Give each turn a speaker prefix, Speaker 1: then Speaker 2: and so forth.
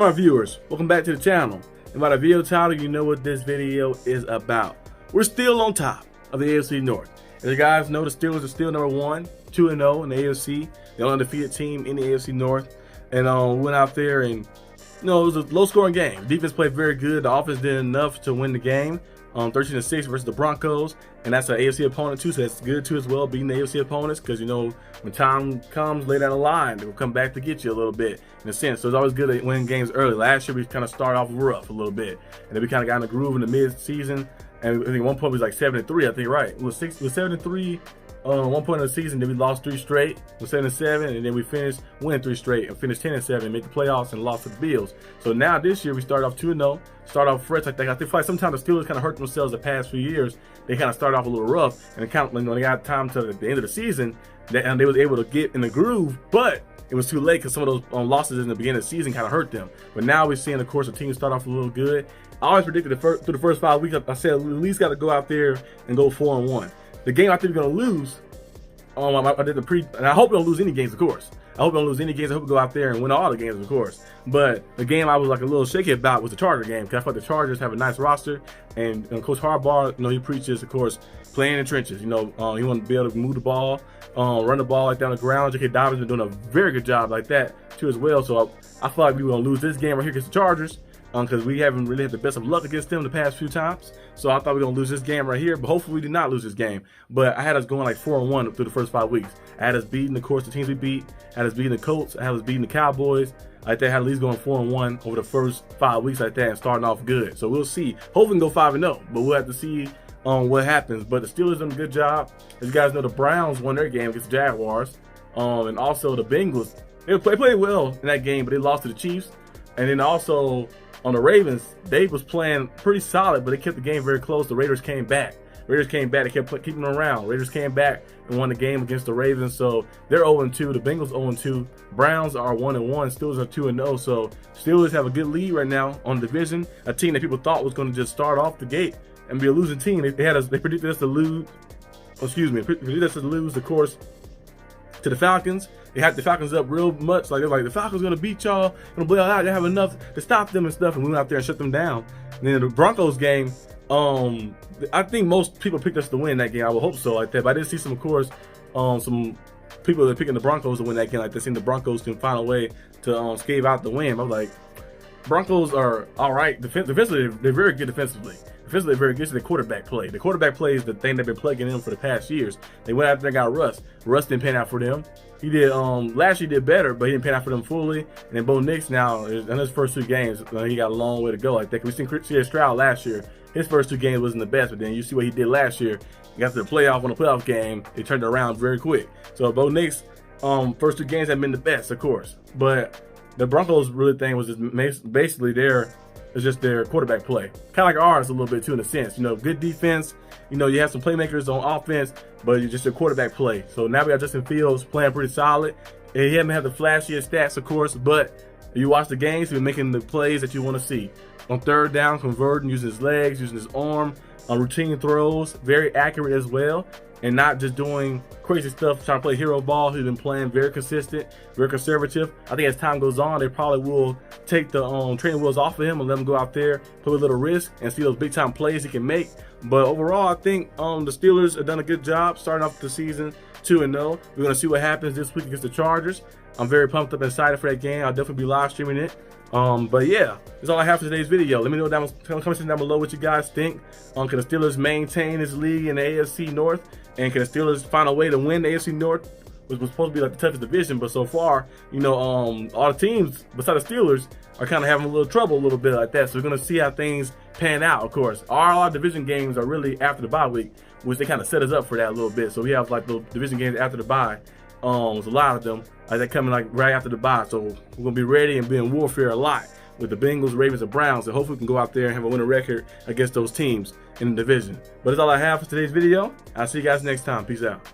Speaker 1: My viewers, welcome back to the channel. And by the video title, you know what this video is about. We're still on top of the AFC North. As you guys know, the Steelers are still number 1, 2-0 in the AFC. The only undefeated team in the AFC North. And we went out there and, it was a low-scoring game. The defense played very good. The offense did enough to win the game. 13-6 versus the Broncos, and that's an AFC opponent too, so that's good too as well, beating the AFC opponents, because when time comes later down the line, they will come back to get you a little bit in a sense. So it's always good to win games early. Last year we kind of started off rough a little bit, and then we kind of got in the groove in the mid-season, and I think at one point we was like 7-3, I think, right? It was 7-3 one point of the season, then we lost 3 straight, was 7-7, and then we finished winning 3 straight and finished 10-7 and made the playoffs and lost to the Bills. So now this year we started off 2-0, start off fresh. I feel like sometimes the Steelers kind of hurt themselves the past few years. They kind of started off a little rough, and when they got time to the end of the season, they was able to get in the groove, but it was too late because some of those losses in the beginning of the season kind of hurt them. But now we're seeing, of course, the team start off a little good. I always predicted through the first 5 weeks, I said we at least got to go out there and go 4-1. The game I think we're going to lose, I did and I hope we don't lose any games, of course. I hope we don't lose any games. I hope we go out there and win all the games, of course. But the game I was like a little shaky about was the Charger game, because I thought the Chargers have a nice roster, and Coach Harbaugh, he preaches, of course, playing in the trenches. He want to be able to move the ball, run the ball like down the ground. J.K. Dobbins been doing a very good job like that too as well. So I felt like we were gonna lose this game right here against the Chargers, because we haven't really had the best of luck against them the past few times. So I thought we were going to lose this game right here, but hopefully we did not lose this game. But I had us going like 4-1 through the first 5 weeks. I had us beating, of course, the teams we beat. I had us beating the Colts. I had us beating the Cowboys. Like that, I had at least going 4-1 over the first 5 weeks like that and starting off good. So we'll see. Hopefully we can go 5-0, but we'll have to see what happens. But the Steelers done a good job. As you guys know, the Browns won their game against the Jaguars. And also the Bengals, they played well in that game, but they lost to the Chiefs. And then also on the Ravens, they was playing pretty solid, but they kept the game very close. The Raiders came back. They kept keeping them around. Raiders came back and won the game against the Ravens. So they're 0-2. The Bengals 0-2. Browns are 1-1. Steelers are 2-0. So Steelers have a good lead right now on the division. A team that people thought was going to just start off the gate and be a losing team. They predicted us to lose. Predicted us to lose, of course, to the Falcons. They had the Falcons up real much. They're like, the Falcons gonna beat y'all, gonna blow y'all out. They have enough to stop them and stuff. And we went out there and shut them down. And then the Broncos game, I think most people picked us to win that game. I would hope so, like that. But I did see some, of course, some people that are picking the Broncos to win that game. Like they think the Broncos can find a way to scave out the win. I was like, Broncos are all right defensively. They're very good defensively. Defensively, they're very good to the quarterback play. The quarterback play is the thing they've been plugging in for the past years. They went out there and got Russ. Russ didn't pan out for them. He did last year, he did better, but he didn't pan out for them fully. And then Bo Nix now, in his first 2 games, he got a long way to go like that. We seen C.J. Stroud last year. His first 2 games wasn't the best, but then you see what he did last year. He got to the playoff on the playoff game. They turned it around very quick. So Bo Nix, first 2 games have been the best, of course. But the Broncos really thing was just basically just their quarterback play. Kind of like ours a little bit too, in a sense. Good defense. You have some playmakers on offense, but you're just your quarterback play. So now we got Justin Fields playing pretty solid. And he hasn't had the flashiest stats, of course, but if you watch the games, he's making the plays that you want to see. On third down, converting, using his legs, using his arm, on routine throws, very accurate as well, and not just doing crazy stuff, trying to play hero ball. He's been playing very consistent, very conservative. I think as time goes on, they probably will take the training wheels off of him and let him go out there, play with a little risk, and see those big time plays he can make. But overall, I think the Steelers have done a good job starting off the season 2-0. We're going to see what happens this week against the Chargers. I'm very pumped up and excited for that game. I'll definitely be live streaming it. But yeah, that's all I have for today's video. Let me know down below what you guys think. Can the Steelers maintain this league in the AFC North? And can the Steelers find a way to win the AFC North, which was supposed to be like the toughest division? But so far, all the teams besides the Steelers are kind of having a little trouble a little bit like that. So we're going to see how things pan out, of course. All our division games are really after the bye week, which they kind of set us up for that a little bit. So we have like the division games after the bye. There's a lot of them. They're coming like right after the bye. So we're going to be ready and be in warfare a lot with the Bengals, Ravens, and Browns. And hopefully we can go out there and have a winning record against those teams in the division. But that's all I have for today's video. I'll see you guys next time. Peace out.